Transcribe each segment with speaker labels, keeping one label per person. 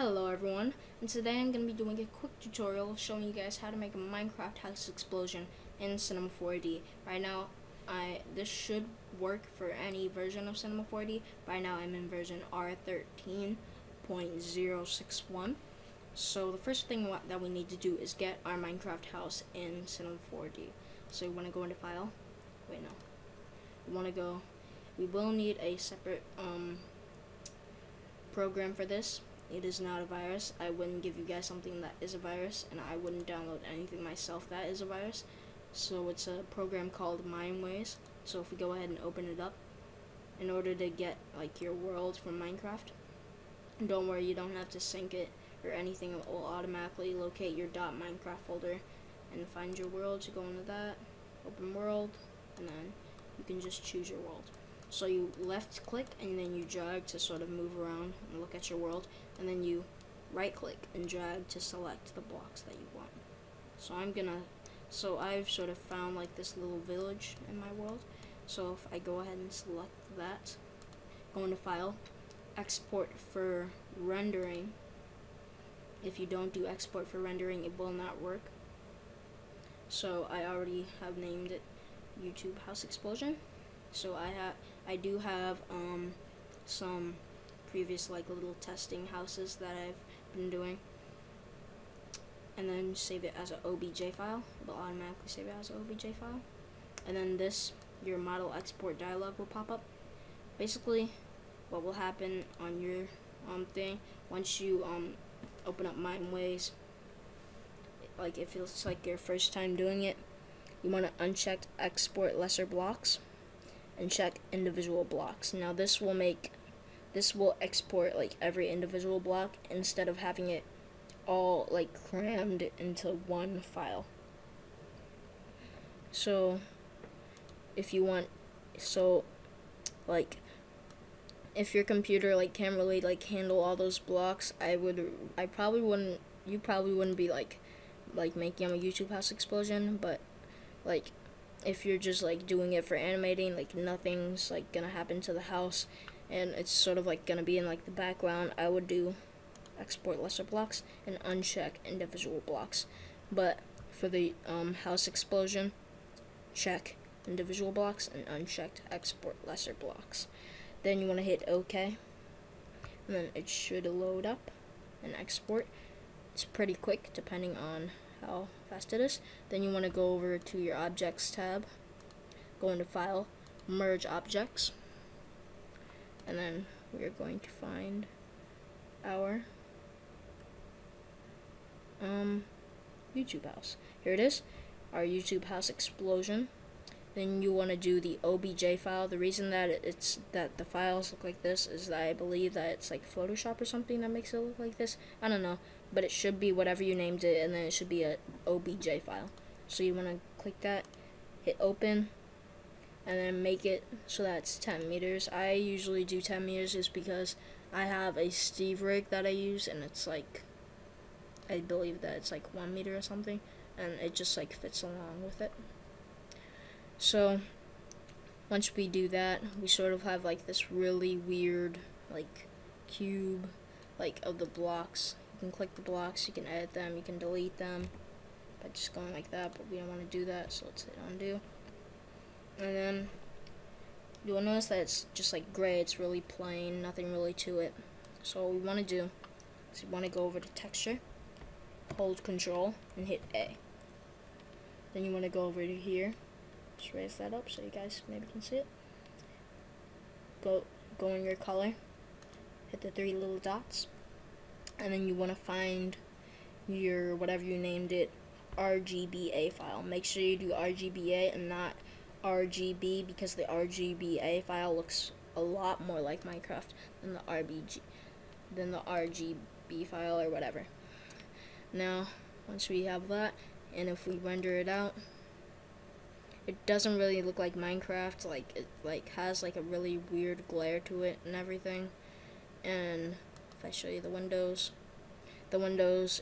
Speaker 1: Hello everyone, and today I'm going to be doing a quick tutorial showing you guys how to make a Minecraft house explosion in Cinema 4D. Right now, this should work for any version of Cinema 4D. Right now I'm in version R13.061. So the first thing that we need to do is get our Minecraft house in Cinema 4D. So we want to go into File. We will need a separate program for this. It is not a virus. I wouldn't give you guys something that is a virus, and I wouldn't download anything myself that is a virus. So it's a program called Mineways. So if we go ahead and open it up, in order to get like your world from Minecraft, don't worry, you don't have to sync it or anything. It will automatically locate your .minecraft folder and find your world. So go into that, open world, and then you can just choose your world. So you left click and then you drag to sort of move around and look at your world, and then you right click and drag to select the blocks that you want. So I've sort of found like this little village in my world. So if I go ahead and select that, go into File, Export for Rendering. If you don't do export for rendering, it will not work. So I already have named it YouTube House Explosion. So I do have some previous like little testing houses that I've been doing, and then save it as an OBJ file. It'll automatically save it as an OBJ file, and then your model export dialog will pop up. Basically, what will happen on your thing once you open up Mineways, like if it's like your first time doing it, you want to uncheck export lesser blocks and check individual blocks. Now this will export like every individual block instead of having it all like crammed into one file. So if you want, if your computer like can't really like handle all those blocks, you probably wouldn't be like making a YouTube house explosion, but like if you're just like doing it for animating, like nothing's like gonna happen to the house and it's sort of like gonna be in like the background, I would do export lesser blocks and uncheck individual blocks. But for the house explosion, check individual blocks and unchecked export lesser blocks. Then you want to hit OK, and then it should load up and export. It's pretty quick depending on how fast it is. Then you want to go over to your Objects tab, go into File, Merge Objects, and then we're going to find our YouTube house. Here it is, our YouTube house explosion. Then you want to do the OBJ file. The reason that the files look like this is that I believe that it's like Photoshop or something that makes it look like this. I don't know, but it should be whatever you named it, and then it should be a OBJ file. So you want to click that, hit open, and then make it so that it's 10 meters. I usually do 10 meters just because I have a Steve rig that I use, and it's like, I believe that it's like 1 meter or something, and it just like fits along with it. So once we do that, we sort of have like this really weird like cube like of the blocks. You can click the blocks, you can edit them, you can delete them by just going like that, but we don't want to do that, so let's hit undo. And then you will notice that it's just like gray, it's really plain, nothing really to it. So what we want to do is we want to go over to texture, hold control and hit A. Then you want to go over to here, just raise that up so you guys maybe can see it. Go in your color, hit the 3 little dots, and then you want to find your whatever you named it RGBA file. Make sure you do RGBA and not RGB, because the RGBA file looks a lot more like Minecraft than the RGB file or whatever. Now once we have that, and if we render it out, it doesn't really look like Minecraft. Like it like has like a really weird glare to it and everything. And if I show you the windows,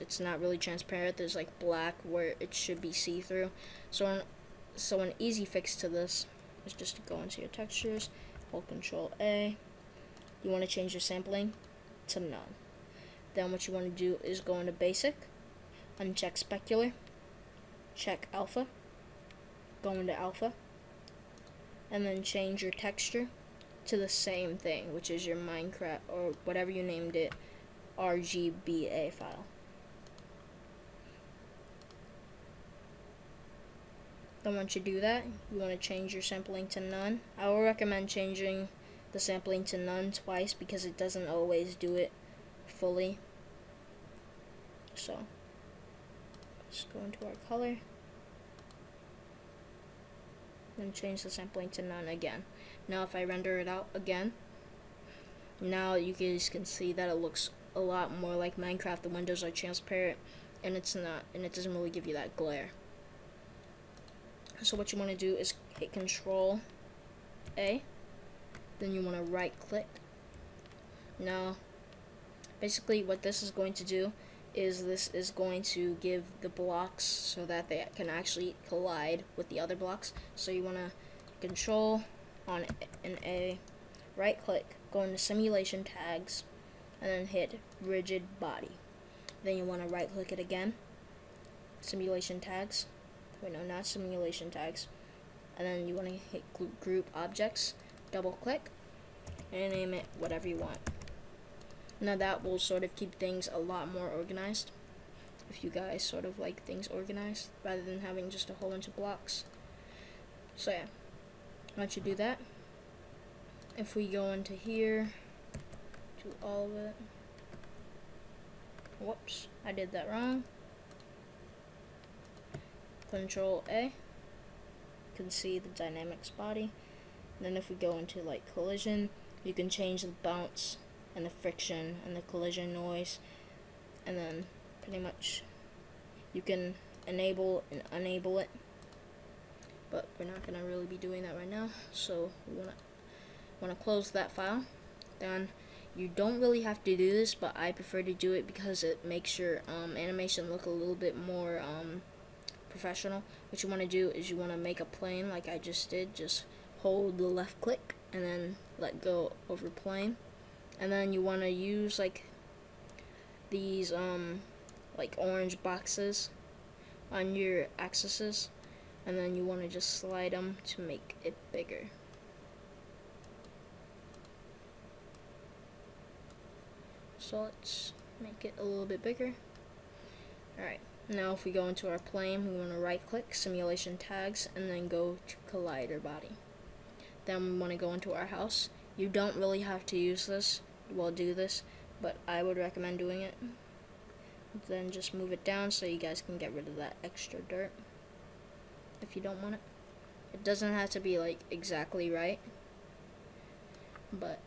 Speaker 1: it's not really transparent. There's like black where it should be see-through. So an easy fix to this is just to go into your textures, hold Control A. You want to change your sampling to none. Then what you want to do is go into basic, uncheck specular, check alpha, go into alpha, and then change your texture to the same thing, which is your Minecraft or whatever you named it, RGBA file. Then once you do that, you want to change your sampling to none. I will recommend changing the sampling to none twice because it doesn't always do it fully. So let's go into our color, then change the sampling to none again. Now if I render it out again, now you guys can see that it looks a lot more like Minecraft. The windows are transparent and it's not, and it doesn't really give you that glare. So what you want to do is hit Control A, then you want to right click. Now basically what this is going to do is this is going to give the blocks so that they can actually collide with the other blocks. So you want to Control on an A, right click, go into Simulation Tags, and then hit Rigid Body. Then you want to right click it again, Simulation Tags. Wait, no, not Simulation Tags. And then you want to hit Group Objects, double click, and name it whatever you want. Now that will sort of keep things a lot more organized, if you guys sort of like things organized, rather than having just a whole bunch of blocks. So yeah, once you do that, if we go into here, to all of it, whoops, I did that wrong. Control A, you can see the dynamics body. And then if we go into like collision, you can change the bounce and the friction and the collision noise, and then pretty much you can enable and unable it, but we're not gonna really be doing that right now. So we wanna close that file. Then you don't really have to do this, but I prefer to do it because it makes your animation look a little bit more professional. What you want to do is you want to make a plane like I just did. Just hold the left click and then let go over plane, and then you want to use like these like orange boxes on your axes, and then you want to just slide them to make it bigger. So let's make it a little bit bigger. Alright, now if we go into our plane, we want to right click, Simulation Tags, and then go to Collider Body. Then we want to go into our house. You don't really have to use this, well, do this, but I would recommend doing it. Then just move it down so you guys can get rid of that extra dirt if you don't want it. It doesn't have to be like exactly right, but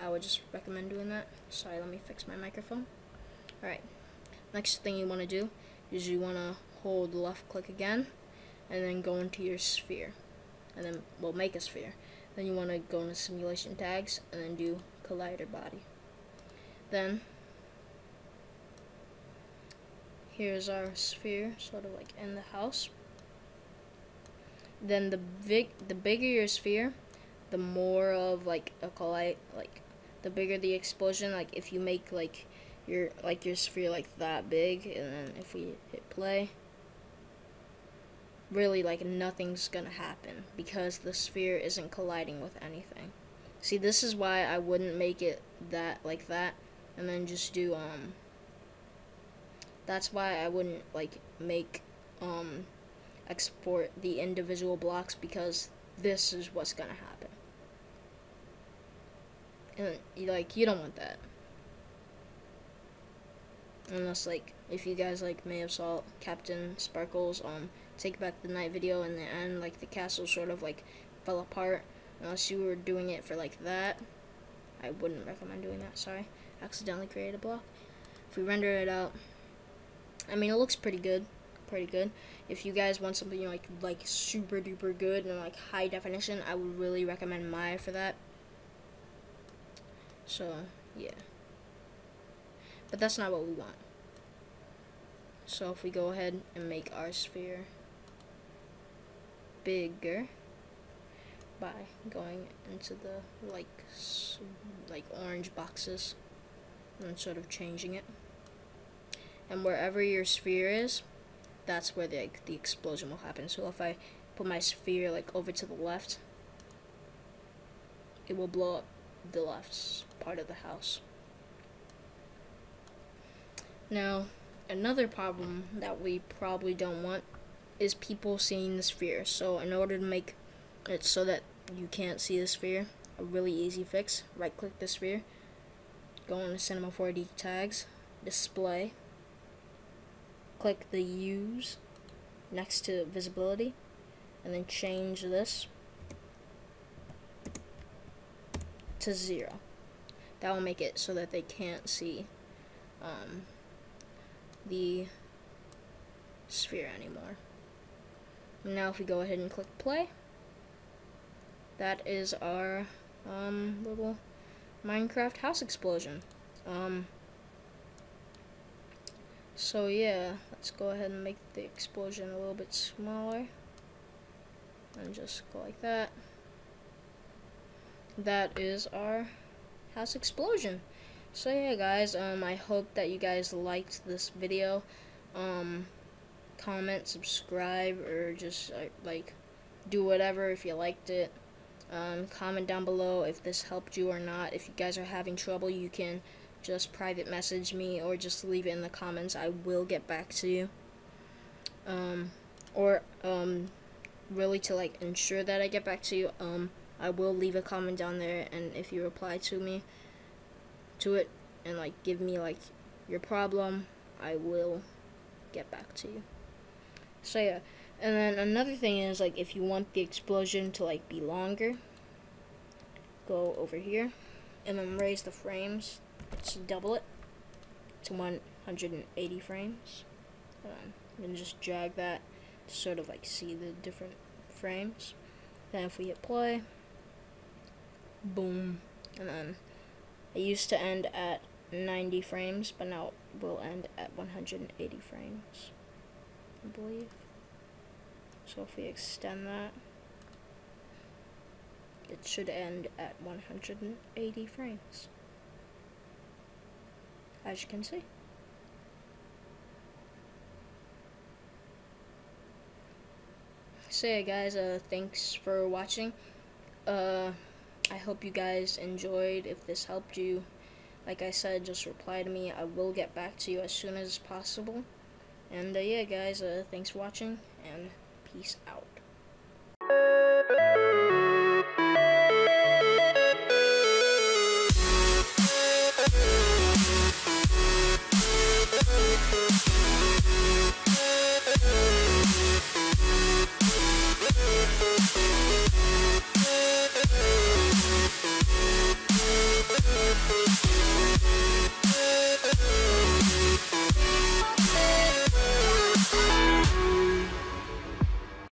Speaker 1: I would just recommend doing that. Sorry, let me fix my microphone. Alright, next thing you want to do is you want to hold left click again and then go into your sphere, and then we'll make a sphere. Then you want to go into Simulation Tags and then do Collider Body. Then here's our sphere, sort of like in the house. Then the bigger your sphere, the more of like a collide, like the bigger the explosion. Like if you make like your sphere like that big, and then if we hit play, really like nothing's gonna happen because the sphere isn't colliding with anything. See, this is why I wouldn't make it that like that, and then just do that's why I wouldn't like make export the individual blocks, because this is what's gonna happen, and like you don't want that. Unless like if you guys like may have saw Captain Sparkle's Take Back the Night video, in the end like the castle sort of like fell apart. Unless you were doing it for like that, I wouldn't recommend doing that. Sorry, accidentally created a block. If we render it out, I mean, it looks pretty good. If you guys want something like super duper good and like high definition, I would really recommend Maya for that. So yeah, but that's not what we want. So if we go ahead and make our sphere bigger by going into the like orange boxes, and sort of changing it. And wherever your sphere is, that's where the explosion will happen. So if I put my sphere like over to the left, it will blow up the left part of the house. Now, another problem that we probably don't want is people seeing the sphere. So in order to make it so that you can't see the sphere, a really easy fix: right click the sphere, go into Cinema 4D tags, display, click the Use next to visibility, and then change this to 0. That will make it so that they can't see the sphere anymore. Now if we go ahead and click play, that is our little Minecraft house explosion. So yeah, let's go ahead and make the explosion a little bit smaller and just go like that. That is our house explosion. So yeah guys, I hope that you guys liked this video. Comment, subscribe, or just like do whatever if you liked it. Comment down below if this helped you or not. If you guys are having trouble, you can just private message me or just leave it in the comments. I will get back to you. Really to like ensure that I get back to you, I will leave a comment down there, and if you reply to it and like give me like your problem, I will get back to you. So yeah, and then another thing is, like, if you want the explosion to like be longer, go over here and then raise the frames, just double it to 180 frames, and then just drag that to sort of like see the different frames. Then if we hit play, boom, and then it used to end at 90 frames, but now it will end at 180 frames, I believe. So if we extend that, it should end at 180 frames, as you can see. So yeah guys, thanks for watching. I hope you guys enjoyed. If this helped you, like I said, just reply to me. I will get back to you as soon as possible. And yeah guys, thanks for watching, and peace out.